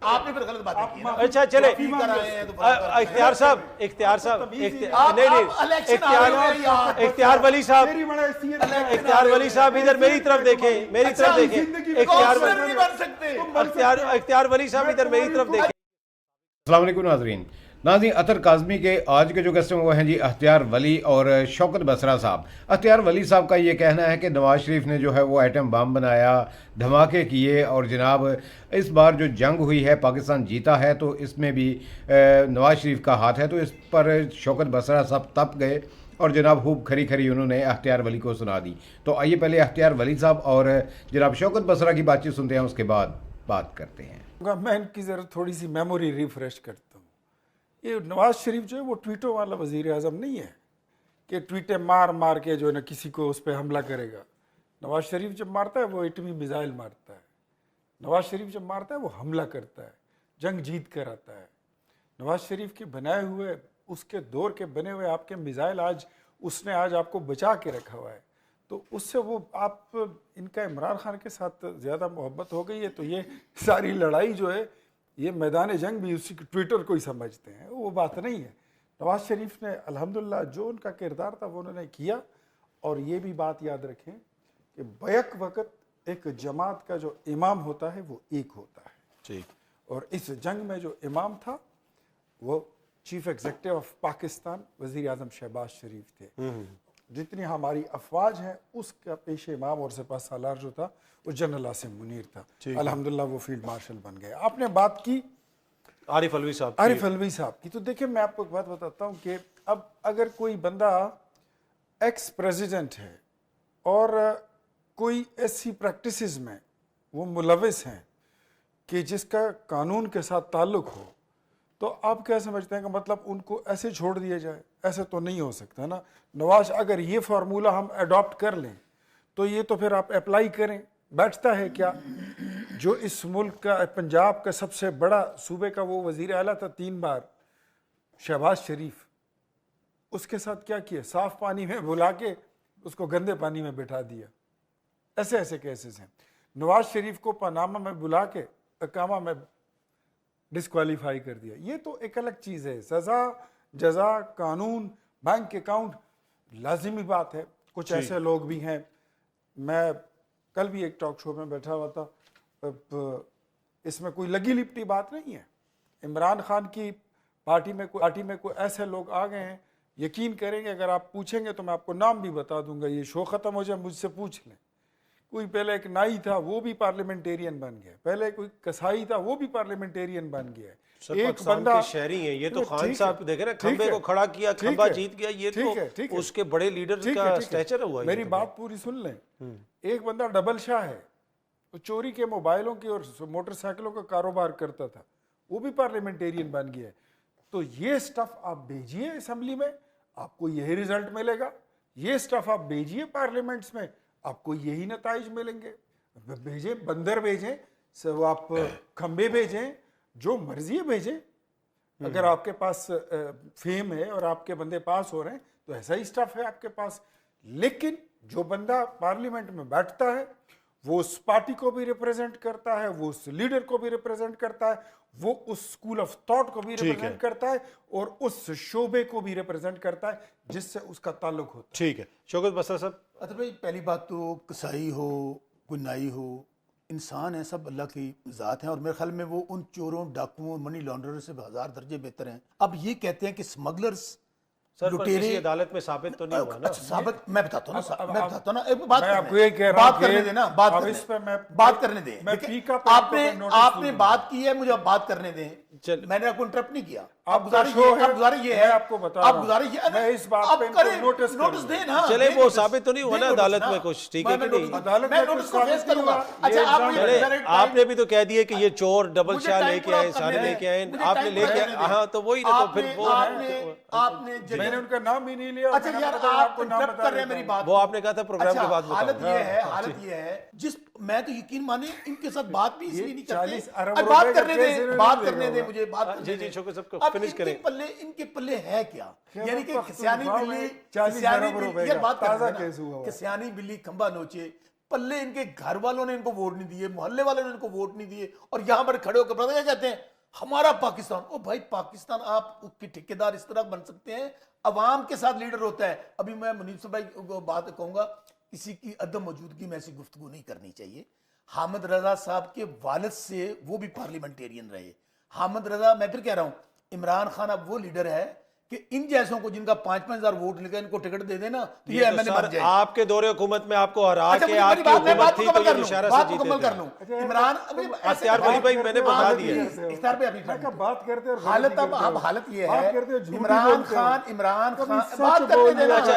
آپ نے پھر غلط بات کی. اچھا چلے اختیار صاحب اختیار ولی صاحب ادھر میری طرف دیکھیں, میری طرف دیکھیں. اختیار ولی صاحب ادھر میری طرف دیکھیں. السلام علیکم ناظرین, اطہر کاظمی کے آج کے جو گیسٹ ہیں وہ ہیں جی اختیار ولی اور شوکت بسرا صاحب. اختیار ولی صاحب کا یہ کہنا ہے کہ نواز شریف نے جو ہے وہ ایٹم بم بنایا, دھماکے کیے, اور جناب اس بار جو جنگ ہوئی ہے پاکستان جیتا ہے تو اس میں بھی نواز شریف کا ہاتھ ہے. تو اس پر شوکت بسرا صاحب تپ گئے اور جناب خوب کھری کھری انہوں نے اختیار ولی کو سنا دی. تو آئیے پہلے اختیار ولی صاحب اور جناب شوکت بسرا کی بات چیت سنتے ہیں, اس کے بعد بات کرتے ہیں. میں ان کی ذرا تھوڑی سی میموری ریفریش کرتا ہوں. یہ نواز شریف جو ہے وہ ٹویٹوں والا وزیر اعظم نہیں ہے کہ ٹویٹیں مار مار کے جو ہے نا کسی کو اس پہ حملہ کرے گا. نواز شریف جب مارتا ہے وہ ایٹمی میزائل مارتا ہے. نواز شریف جب مارتا ہے وہ حملہ کرتا ہے, جنگ جیت کر آتا ہے. نواز شریف کے بنائے ہوئے, اس کے دور کے بنے ہوئے آپ کے میزائل آج اس نے آج آپ کو بچا کے رکھا ہوا ہے. تو اس سے وہ آپ ان کا عمران خان کے ساتھ زیادہ محبت ہو گئی ہے. تو یہ ساری لڑائی جو ہے یہ میدان جنگ بھی اسی ٹویٹر کو ہی سمجھتے ہیں, وہ بات نہیں ہے. نواز شریف نے الحمدللہ جو ان کا کردار تھا وہ انہوں نے کیا. اور یہ بھی بات یاد رکھیں کہ بیک وقت ایک جماعت کا جو امام ہوتا ہے وہ ایک ہوتا ہے. اور اس جنگ میں جو امام تھا وہ چیف ایگزیکٹو آف پاکستان وزیر اعظم شہباز شریف تھے. جتنی ہماری افواج ہیں اس کا پیش امام اور سپہ سالار جو تھا وہ جنرل عاصم منیر تھا. الحمدللہ وہ فیلڈ مارشل بن گئے. آپ نے بات کی عارف علوی صاحب کی, تو دیکھیں میں آپ کو ایک بات بتاتا ہوں کہ اب اگر کوئی بندہ ایکس پریزیڈنٹ ہے اور کوئی ایسی پریکٹسز میں وہ ملوث ہیں کہ جس کا قانون کے ساتھ تعلق ہو, تو آپ کیا سمجھتے ہیں کہ مطلب ان کو ایسے چھوڑ دیا جائے؟ ایسے تو نہیں ہو سکتا نا. نواز اگر یہ فارمولہ ہم اڈاپٹ کر لیں تو یہ تو پھر آپ اپلائی کریں. بیٹھتا ہے کیا جو اس ملک کا پنجاب کا سب سے بڑا صوبے کا وہ وزیر اعلیٰ تھا 3 بار, شہباز شریف, اس کے ساتھ کیا کیا؟ صاف پانی میں بلا کے اس کو گندے پانی میں بٹھا دیا. ایسے ایسے کیسز ہیں. نواز شریف کو پاناما میں بلا کے اقامہ میں ڈسکوالیفائی کر دیا. یہ تو ایک الگ چیز ہے. سزا, جزا, قانون, بینک اکاؤنٹ لازمی بات ہے. کچھ ایسے لوگ بھی ہیں, میں کل بھی ایک ٹاک شو میں بیٹھا ہوا تھا, اس میں کوئی لگی لپٹی بات نہیں ہے. عمران خان کی پارٹی میں کوئی ایسے لوگ آ گئے ہیں, یقین کریں گے اگر آپ پوچھیں گے تو میں آپ کو نام بھی بتا دوں گا, یہ شو ختم ہو جائے مجھ سے پوچھ لیں. کوئی پہلے ایک نائی تھا وہ بھی پارلیمنٹیرین بن گیا, پہلے کوئی کسائی تھا وہ بھی پارلیمنٹیرین بن گیا. ایک بندہ کے شہری ہیں یہ, تو خان صاحب دیکھ رہے کھمبے کو کھڑا کیا, کھمبا جیت گیا, یہ تو اس کے بڑے لیڈر کا سٹیچر ہوا. میری بات پوری سن لیں. ایک بندہ ڈبل شاہ ہے, وہ چوری کے موبائلوں کی اور موٹر سائیکلوں کا کاروبار کرتا تھا, وہ بھی پارلیمنٹیرین بن گیا ہے. تو یہ سٹف آپ بھیجئے اسمبلی میں, آپ کو یہی رزلٹ ملے گا. یہ سٹف آپ بھیجئے پارلیمنٹس میں, آپ کو یہی نتائج ملیں گے. بھیجیں بندر بھیجیں, وہ آپ کھمبے بھیجیں, جو مرضی بھیجیں. اگر آپ کے پاس فیم ہے اور آپ کے بندے پاس ہو رہے ہیں تو ایسا ہی سٹف ہے آپ کے پاس. لیکن جو بندہ پارلیمنٹ میں بیٹھتا ہے وہ اس پارٹی کو بھی ریپرزینٹ کرتا ہے, وہ اس لیڈر کو بھی ریپرزینٹ کرتا ہے, وہ اس سکول آف تھاٹ کو بھی ریپرزینٹ کرتا ہے, اور اس شعبے کو بھی ریپرزینٹ کرتا ہے جس سے اس کا تعلق ہوتا ہے. ٹھیک ہے. شوکت بسرا صاحب. اطہر بھائی, پہلی بات تو کسائی ہو کوئی نائی ہو, انسان ہیں, سب اللہ کی ذات ہیں, اور میرے خیال میں وہ ان چوروں, ڈاکوؤں, منی لانڈرر سے 1000 درجے بہتر ہیں. اب یہ کہتے ہیں کہ اسمگلرز سر پر کسی عدالت میں ثابت تو نہیں ہوا نا. ثابت میں بتاتا ہوں نا, بات کرنے دیں نا, بات کرنے دیں. آپ نے بات کی ہے, مجھے بات کرنے دیں. میں نے آپ کو انٹرپٹ نہیں کیا. آپ گزارش یہ ہے, آپ گزارش نوٹس دیں نا. چلے وہ ثابت تو نہیں ہوا نا عدالت میں کچھ, ٹھیک ہے کہ نہیں, میں نوٹس کو فیس کروں گا. آپ نے بھی تو کہہ دیا کہ یہ چور ڈبل شاہ لے کے آئے, سارے لے کے آئے, آپ نے لے کے, ہاں تو وہی نا. تو پھر آپ نے میں نے ان کا نام ہی نہیں لیا. اچھا یار, آپ انٹرپٹ کر رہے ہیں میری بات. وہ آپ نے کہا تھا پروگرام کے بعد. حالت یہ ہے جس میں تو یقین مانے ان کے ساتھ بات بھی اس لیے نہیں کرتے. 40 ارب بات کرنے دیں مجھے, بات کرنے دیں. جی شوکت صاحب کو اب فنش کریں. ان کے پلے ہے کیا؟ یعنی کہ کسیانی بلی, کھمبا نوچے, पल्ले इनके घर वालों ने इनको वोट नहीं दिए, मोहल्ले वालों ने इनको वोट नहीं दिए, और यहां पर खड़े होकर पता क्या कहते हैं, हमारा पाकिस्तान। ओ भाई पाकिस्तान आप उसके ठेकेदार इस तरह बन सकते हैं, अवाम के साथ लीडर होता है। अभी मैं मुनीब साहब भाई को बात कहूंगा, किसी की अदम मौजूदगी में ऐसी गुफ्तगू नहीं करनी चाहिए। हामिद रजा साहब के वालिद से वो भी पार्लियामेंटेरियन रहे। हामिद रजा, मैं फिर कह रहा हूं, इमरान खान अब वो लीडर है कि इन जैसों को जिनका 5-5 हजार वोट लेकर इनको टिकट दे देना तो ये एमएनए बन जाए। आपके दौरे हुकूमत में आपको हरा के आपकी हुकूमत थी तो ये इशारा से जीते थे। कर लूं इमरान अख्तियार वली भाई मैंने बता दिया इख्तियार पे अपनी बात करते हैं, हालत अब हालत ये है इमरान खान बात करने देना। अच्छा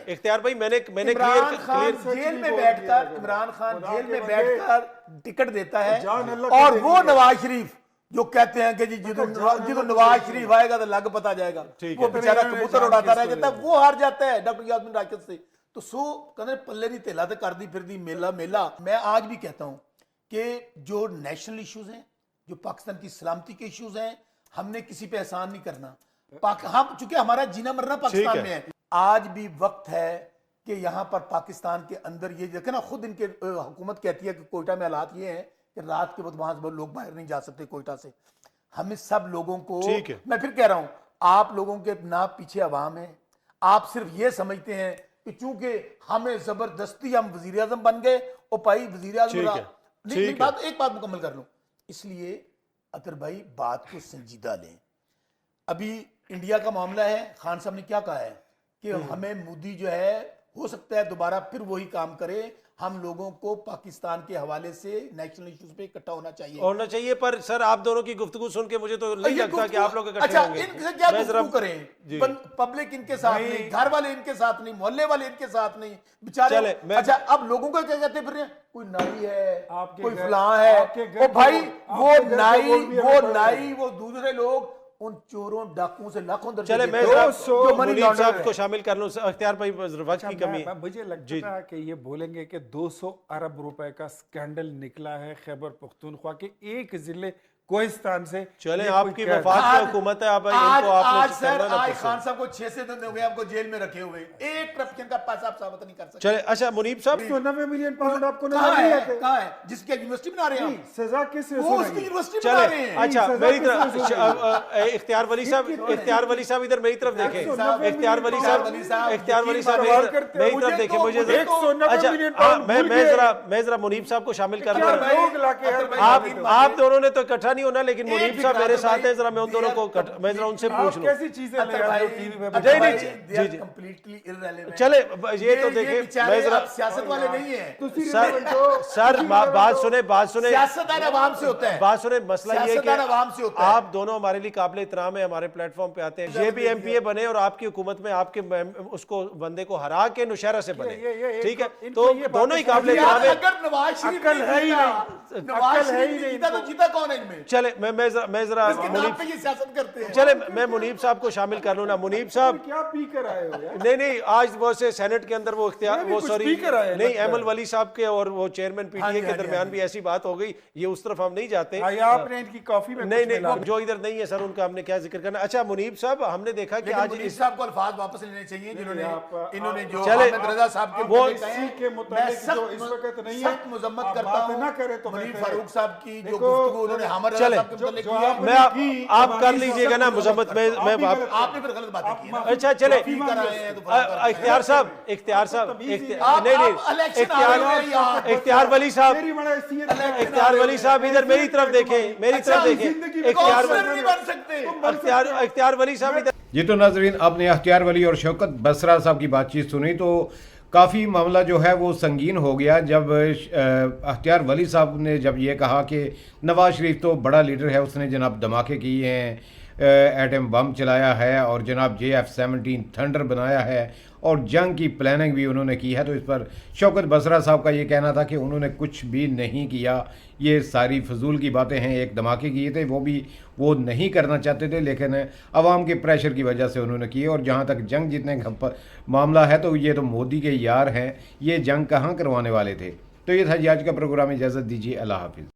इख्तियार भाई मैंने क्लियर जेल में बैठकर इमरान खान जेल में बैठकर टिकट देता है, और वो नवाज शरीफ जो कहते हैं कि जी जिदो नवाज शरीफ आएगा तो लग पता जाएगा, वो बेचारा कबूतर उड़ाता रह जाता है, वो हार जाता है डॉक्टर यासमीन राशिद से। तो सो कहते पल्ले नहीं तेला तो कर दी फिर दी मेला मेला। मैं आज भी कहता हूं कि जो नेशनल इश्यूज हैं, जो पाकिस्तान की सलामती के इश्यूज हैं, हमने किसी पे एहसान नहीं करना। हम चूंकि हमारा जीना मरना पाकिस्तान में है, आज भी वक्त है कि यहाँ पर पाकिस्तान के अंदर ये देखे ना, खुद इनके हुकूमत कहती है कि कोयटा में हालात ये हैं कि रात के वक्त वहां से लोग बाहर नहीं जा सकते कोयटा से। हमें सब लोगों को, मैं फिर कह रहा हूं, आप लोगों के ना पीछे अवाम है, आप सिर्फ ये समझते हैं कि चूंकि हमें जबरदस्ती हम वजीर आजम बन गए और भाई वजीर आजम बात एक बात मुकम्मल कर लूं, इसलिए अतर भाई बात को संजीदा लें। अभी इंडिया का मामला है, खान साहब ने क्या कहा है कि हमें मोदी जो है हो सकता है दोबारा फिर वही काम करे, हम लोगों को पाकिस्तान के हवाले से नेशनल इश्यूज पे इकट्ठा होना चाहिए। पर सर आप दोनों की गुफ्तगू सुन के मुझे तो नहीं लगता कि आप लोग इकट्ठे होंगे। इनसे क्या गुफ्तगू करें, पब्लिक इनके साथ नहीं, घर वाले इनके साथ नहीं, मोहल्ले वाले इनके साथ नहीं, बेचारे। अच्छा अब लोगों को क्या कहते फिर, कोई नाई है, कोई फलां है, ओ भाई वो नाई वो दूसरे लोग उन चोरों डाकुओं से लाखों दर्जे। चले मैं मुनीब साहब को शामिल कर लूं, अख्तियार भाई वक्त की कमी। मुझे लगता है कि ये बोलेंगे कि 200 अरब रुपए का स्कैंडल निकला है खैबर पख्तूनख्वा के एक जिले कोहिस्तान से। चले आपकी वफात की हुकूमत है, आज सर आज खान साहब को 6 से दिन हो गए आपको जेल में रखे हुए, एक करप्शन का पैसा आप साबित नहीं कर सकते। चले अच्छा मुनीब साहब 90 मिलियन पाउंड आपको कहां है जिसकी यूनिवर्सिटी बना रहे हैं, सजा किस उसकी यूनिवर्सिटी बना रहे हैं। अच्छा मेरी तरफ इख्तियार वली साहब इधर मेरी तरफ देखें, इख्तियार वली साहब मेरी तरफ देखें, मुझे अच्छा मैं जरा मुनीब साहब को शामिल कर रहा हूं। आप दोनों ने तो इकट्ठा नहीं होना, लेकिन मुनीब साहब मेरे साथ हैं, जरा मैं उन दोनों को मैं जरा उनसे पूछ लूं कैसी चीजें चले। ये तो देखें मैं जरा सियासत वाले नहीं है सर बात सुने सियासतदान अवाम से होता है, बात सुने। मसला ये है कि अवाम से होता है। आप दोनों हमारे लिए काबिल इतराम है, हमारे प्लेटफॉर्म पे आते हैं, ये भी एमपीए बने और आपकी हुकूमत में आपके उसको बंदे को हरा के नौशहरा से बने, ठीक है, तो दोनों ही काबिल इतराम है। अगर नवाज शरीफ है ही नहीं, नवाज शरीफ जीता तो जीता कौन है इनमें? चले मैं जरा सियासत करते हैं। चले मैं मुनीब साहब को शामिल कर लूं ना। मुनीब साहब क्या पी कर आए हो यार? नहीं आज वो से सेनेट के अंदर वो सॉरी नहीं अहमद वली साहब के और वो चेयरमैन पीटीए के दरमियान भी ऐसी बात हो गई, ये उस तरफ हम नहीं जाते। आपने इनकी कॉफी में नहीं जो इधर नहीं है सर उनका हमने क्या जिक्र करना। अच्छा मुनीब साहब हमने देखा कि आज इस साहब को अल्फाज वापस लेने चाहिए इन्होंने जो हामिद रजा साहब के वो के मुताबिक जो इस वक्त नहीं है, मजम्मत करता हूं ना करे तो मुनीब फारूक साहब की जो गुफ्तगू उन्होंने हामिद रजा साहब के मुताबिक किया, मैं आप कर लीजिएगा ना मुजम्मत में आपने फिर गलत बातें की। अच्छा चले इख्तियार साहब इख्तियार वली साहब इधर मेरी तरफ देखें, इख्तियार वली साहब इधर। जी तो नाजरीन आपने अख्तियार वली और शौकत बसरा साहब की बातचीत सुनी तो काफ़ी मामला जो है वो संगीन हो गया जब अख्तियार वली साहब ने जब ये कहा कि नवाज शरीफ तो बड़ा लीडर है, उसने जनाब धमाके किए हैं, एटम बम चलाया है और जनाब JF-17 थंडर बनाया है और जंग की प्लानिंग भी उन्होंने की है। तो इस पर शौकत बसरा साहब का ये कहना था कि उन्होंने कुछ भी नहीं किया, ये सारी फजूल की बातें हैं। एक धमाके किए थे वो नहीं करना चाहते थे, लेकिन अवाम के प्रेशर की वजह से उन्होंने किए। और जहाँ तक जंग जीतने का मामला है तो ये तो मोदी के यार हैं, ये जंग कहाँ करवाने वाले थे। तो ये था आज का प्रोग्राम, इजाज़त दीजिए, अल्लाह हाफिज़।